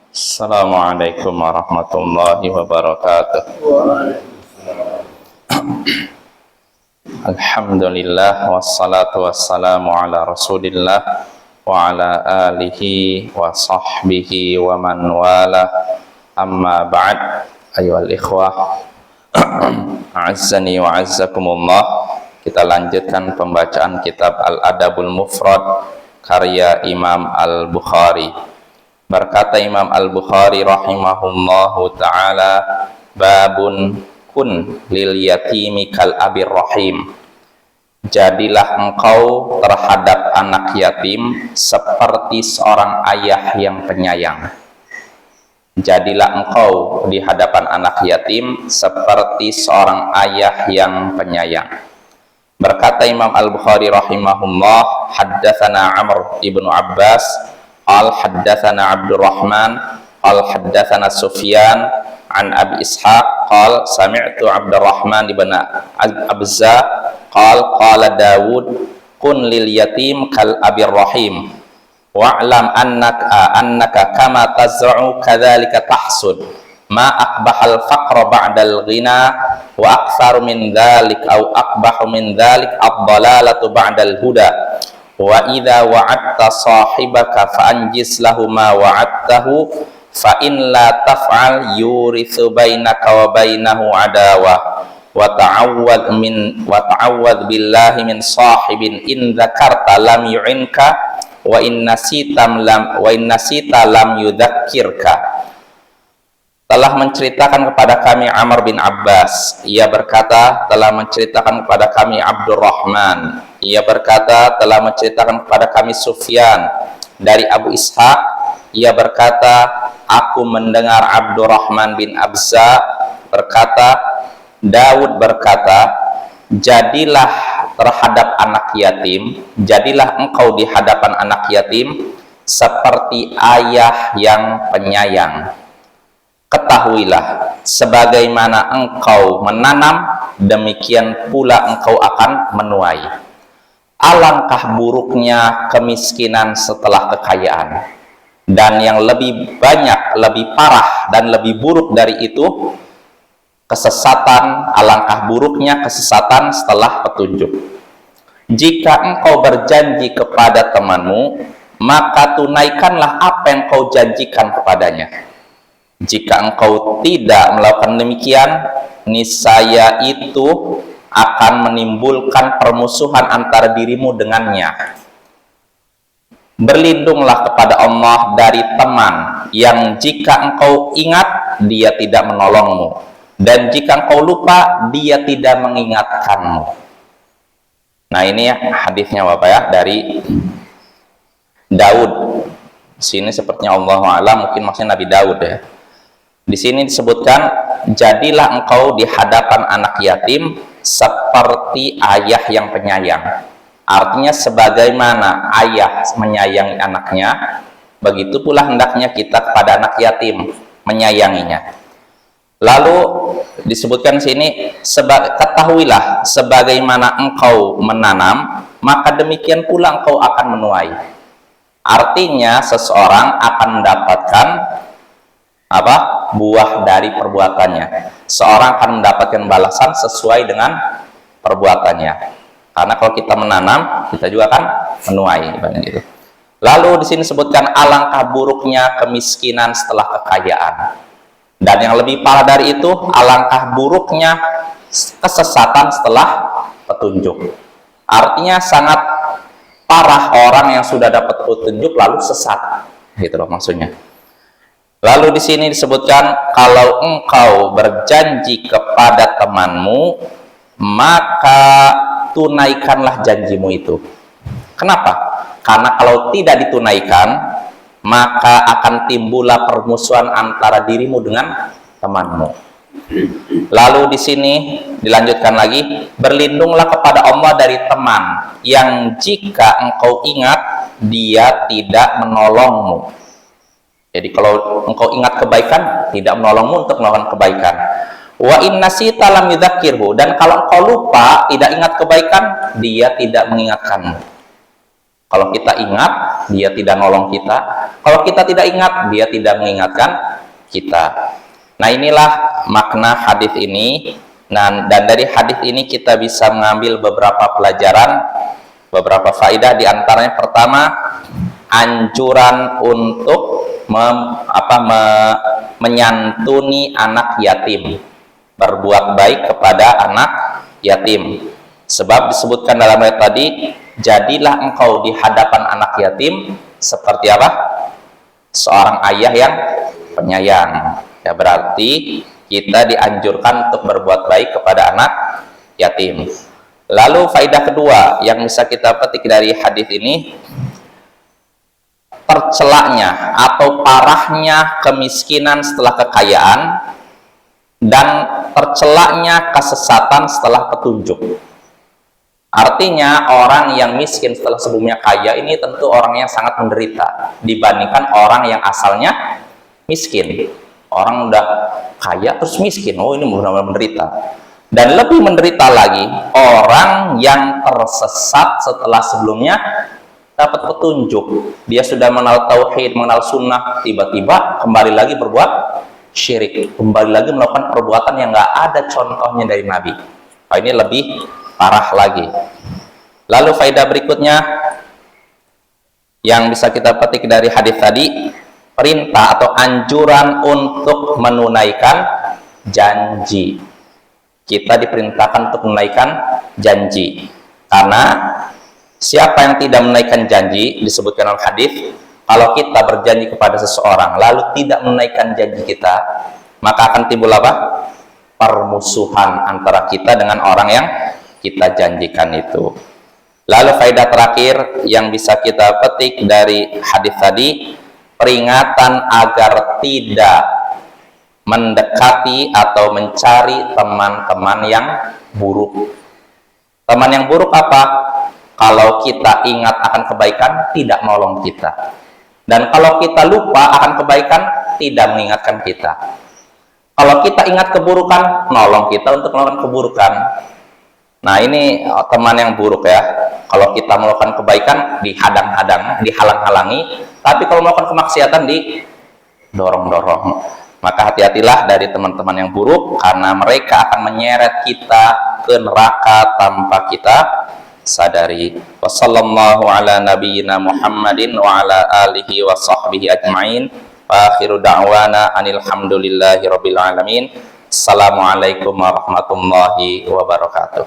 Assalamualaikum warahmatullahi wabarakatuh. Alhamdulillah wassalatu wassalamu ala Rasulillah wa ala alihi wa sahbihi wa man wala. Amma ba'd. Ayyuhal ikhwah, a'azzani wa a'azzakumullah. Kita lanjutkan pembacaan kitab Al-Adabul Mufrad karya Imam Al-Bukhari. Berkata Imam Al-Bukhari rahimahullahu ta'ala, babun kun lil yatimi kal abir rahim. Jadilah engkau terhadap anak yatim seperti seorang ayah yang penyayang. Jadilah engkau di hadapan anak yatim seperti seorang ayah yang penyayang. Berkata Imam Al-Bukhari rahimahullah, haddatsana Amr ibnu Abbas qal haddatsana Abdurrahman qal haddatsana Sufyan an Abi Ishaq qal sami'tu Abdurrahman ibn Abza qal qala Dawud kun lil yatim kal abir rahim wa'lam annaka kama tazra'u kadzalika tahsud ma aqbahal faqra ba'dal ghina wa aktsaru min dzalik aw aqbahu min dzalik ad-dalalatu ba'dal huda wa idza wa'adta sahibaka fa'anjis lahu ma wa'adtahu fa in la taf'al yurithu bainaka wa bainahu adawah wa ta'awwadh billahi min sahibin in dzakarta lam yu'inka wa in nasita lam yudzakkirka. Telah menceritakan kepada kami Amr bin Abbas, ia berkata telah menceritakan kepada kami Abdurrahman, ia berkata telah menceritakan kepada kami Sufyan dari Abu Ishaq, ia berkata aku mendengar Abdurrahman bin Abza berkata, Daud berkata, jadilah terhadap anak yatim, jadilah engkau di hadapan anak yatim seperti ayah yang penyayang. Ketahuilah, sebagaimana engkau menanam, demikian pula engkau akan menuai. Alangkah buruknya kemiskinan setelah kekayaan. Dan yang lebih banyak, lebih parah, dan lebih buruk dari itu, kesesatan. Alangkah buruknya kesesatan setelah petunjuk. Jika engkau berjanji kepada temanmu, maka tunaikanlah apa yang kau janjikan kepadanya. Jika engkau tidak melakukan demikian, niscaya itu akan menimbulkan permusuhan antara dirimu dengannya. Berlindunglah kepada Allah dari teman yang jika engkau ingat, dia tidak menolongmu, dan jika engkau lupa, dia tidak mengingatkanmu. Nah, ini hadisnya Bapak ya, dari Daud. Sini sepertinya Allah a'lam, mungkin maksudnya Nabi Daud ya. Di sini disebutkan, jadilah engkau di hadapan anak yatim seperti ayah yang penyayang. Artinya sebagaimana ayah menyayangi anaknya, begitu pula hendaknya kita kepada anak yatim menyayanginya. Lalu disebutkan di sini, ketahuilah sebagaimana engkau menanam, maka demikian pula engkau akan menuai. Artinya seseorang akan mendapatkan buah dari perbuatannya. Seorang akan mendapatkan balasan sesuai dengan perbuatannya. Karena kalau kita menanam, kita juga akan menuai, gitu. Lalu di sini disebutkan alangkah buruknya kemiskinan setelah kekayaan. Dan yang lebih parah dari itu, alangkah buruknya kesesatan setelah petunjuk. Artinya sangat parah orang yang sudah dapat petunjuk lalu sesat. Gitu loh maksudnya. Lalu di sini disebutkan, kalau engkau berjanji kepada temanmu, maka tunaikanlah janjimu itu. Kenapa? Karena kalau tidak ditunaikan, maka akan timbullah permusuhan antara dirimu dengan temanmu. Lalu di sini dilanjutkan lagi, berlindunglah kepada Allah dari teman yang jika engkau ingat, dia tidak menolongmu. Jadi kalau engkau ingat kebaikan, tidak menolongmu untuk melakukan kebaikan. Wa in nasita lam yudzakkirhu, dan kalau engkau lupa, tidak ingat kebaikan, dia tidak mengingatkanmu. Kalau kita ingat, dia tidak nolong kita. Kalau kita tidak ingat, dia tidak mengingatkan kita. Nah, inilah makna hadis ini. Nah, dan dari hadis ini kita bisa mengambil beberapa pelajaran, beberapa faidah. Di antaranya pertama, anjuran untuk menyantuni anak yatim, berbuat baik kepada anak yatim. Sebab disebutkan dalam ayat tadi, jadilah engkau di hadapan anak yatim seperti apa? Seorang ayah yang penyayang. Ya, berarti kita dianjurkan untuk berbuat baik kepada anak yatim. Lalu faidah kedua yang bisa kita petik dari hadis ini, tercelaknya atau parahnya kemiskinan setelah kekayaan dan tercelaknya kesesatan setelah petunjuk. Artinya orang yang miskin setelah sebelumnya kaya ini tentu orang yang sangat menderita dibandingkan orang yang asalnya miskin. Orang udah kaya terus miskin, oh ini benar-benar menderita. Dan lebih menderita lagi orang yang tersesat setelah sebelumnya dapat petunjuk. Dia sudah mengenal tauhid, mengenal sunnah, tiba-tiba kembali lagi berbuat syirik, kembali lagi melakukan perbuatan yang nggak ada contohnya dari Nabi. Nah, ini lebih parah lagi. Lalu faedah berikutnya yang bisa kita petik dari hadis tadi, perintah atau anjuran untuk menunaikan janji. Kita diperintahkan untuk menunaikan janji. Karena siapa yang tidak menunaikan janji, disebutkan dalam hadis, kalau kita berjanji kepada seseorang lalu tidak menunaikan janji kita, maka akan timbul apa? Permusuhan antara kita dengan orang yang kita janjikan itu. Lalu faedah terakhir yang bisa kita petik dari hadis tadi, peringatan agar tidak mendekati atau mencari teman-teman yang buruk. Teman yang buruk apa? Kalau kita ingat akan kebaikan, tidak nolong kita. Dan kalau kita lupa akan kebaikan, tidak mengingatkan kita. Kalau kita ingat keburukan, nolong kita untuk melakukan keburukan. Nah, ini teman yang buruk ya. Kalau kita melakukan kebaikan, dihadang-hadang, dihalang-halangi. Tapi kalau melakukan kemaksiatan, didorong-dorong. Maka hati-hatilah dari teman-teman yang buruk, karena mereka akan menyeret kita ke neraka tanpa kita sadari. Wassallallahu ala nabiyyina Muhammadin wa ala alihi wa sahbihi ajma'in. Wa akhiru da'wana anil hamdulillahi rabbil alamin. Assalamualaikum warahmatullahi wabarakatuh.